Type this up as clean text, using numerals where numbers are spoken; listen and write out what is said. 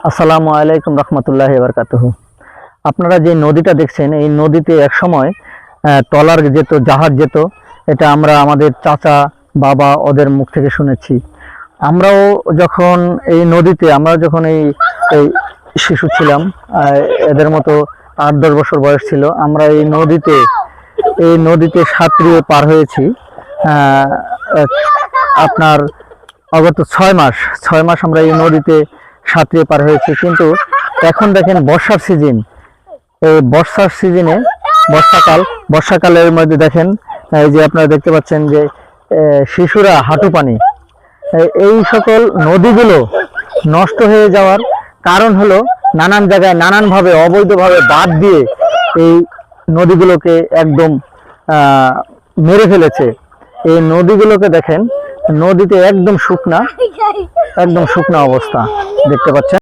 আসসালামু আলাইকুম রহমতুল্লাহি ওয়া বারাকাতুহু। আপনারা যে নদীটা দেখছেন, এই নদীতে এক সময় ট্রলার যেত, জাহাজ যেত। এটা আমরা আমাদের চাচা বাবা ওদের মুখ থেকে শুনেছি। আমরাও যখন এই নদীতে আমরা যখন এই এই শিশু ছিলাম, এদের মতো 8-10 বছর বয়স ছিল, আমরা এই নদীতে সাঁতরিয়ে পার হয়েছি। আপনার অগত 6 মাস আমরা এই নদীতে সাঁতরিয়ে পার হয়েছি। কিন্তু এখন দেখেন বর্ষার সিজন, এই বর্ষাকালের মধ্যে দেখেন এই যে আপনারা দেখতে পাচ্ছেন যে শিশুরা হাঁটু পানি। এই সকল নদীগুলো নষ্ট হয়ে যাওয়ার কারণ হলো নানান জায়গায় নানানভাবে অবৈধভাবে বাঁধ দিয়ে এই নদীগুলোকে একদম মেরে ফেলেছে। এই নদীগুলোকে দেখেন, নদীতে একদম শুকনা অবস্থা দেখতে পাচ্ছেন।